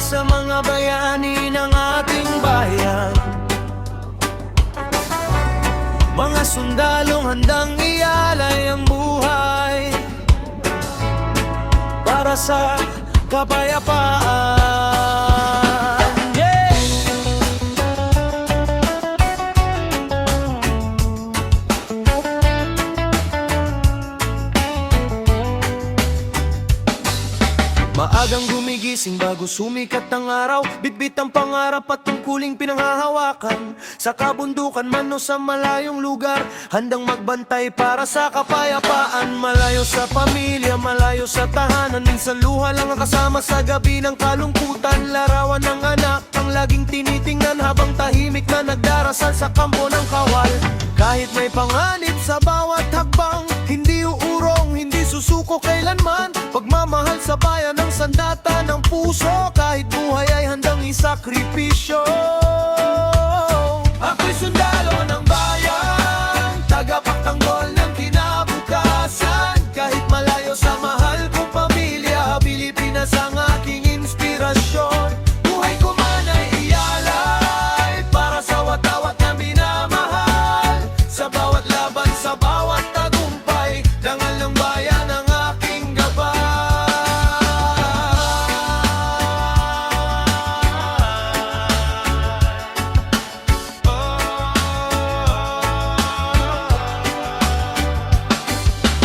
sa mga bayani ng ating bayan. Mga sundalong handang ialay ang buhay para sa kapayapaan. Yeah! Maagang gumigising bago sumikat ang araw, bitbit ang pangarap at tungkuling pinanghahawakan. Sa kabundukan man o sa malayong lugar, handang magbantay para sa kapayapaan. Malayo sa pamilya, malayo sa tahanan, minsan luha lang ang kasama sa gabi ng kalungkutan. Larawan ng anak ang laging tinitingnan habang tahimik na nagdarasal sa kampo ng kawal. Kahit may panganib sa bawat hakbang, hindi uurong, hindi susuko kailanman. Pagmamahal sa bayan ng sandata ng puso, kahit buhay ay handang isakripisyo. Ako'y sundalo ng bayan, tagapagtanggol ng kinabukasan. Kahit malayo sa mahal kong pamilya, Pilipinas ang aking inspirasyon. Buhay ko man ay ialay para sa watawat na minamahal. Sa bawat laban, sa bawat tagumpay, dangal ng bayan ang aking gabay.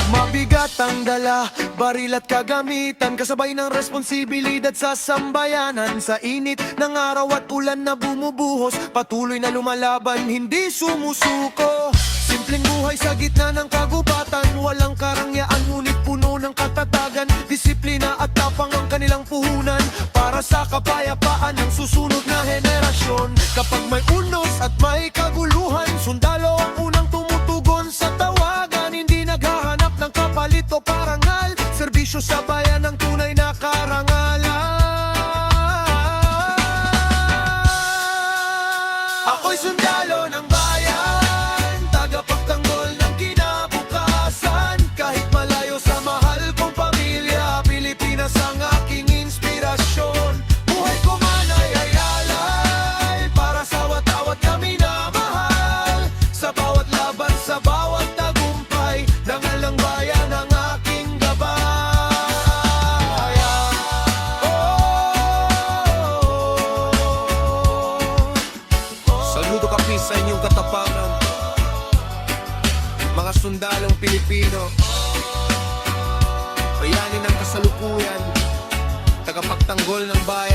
Mabigat ang dala, baril at kagamitan, kasabay ng responsibilidad sa sambayanan. Sa init ng araw at ulan na bumubuhos, patuloy na lumalaban, hindi sumusuko. Simpleng buhay sa gitna ng kagubatan, walang karangyaan ngunit puno ng katatagan. Disiplina at tapang ang kanilang puhunan para sa kapayapaan ng susunod na henerasyon. Kapag may unos at may kaguluhan, sundalo ang unang tumutugon sa tawagan. Hindi naghahanap ng kapalit o parangal, serbisyo sa bayan ang tunay na karangalan. Ako'y sundalo ng bayan, tagapagtanggol ng kinabukasan. Kahit malayo sa mahal kong pamilya, Pilipinas ang aking inspirasyon. Buhay ko man ay alay para sa watawat na minamahal. Sa bawat laban, sa bawat tagumpay, dangal ng bayan ang aking gabay. Saludo kami sa inyong katapangan, mga sundalong Pilipino, bayani ng kasalukuyan, tagapagtanggol ng bayan.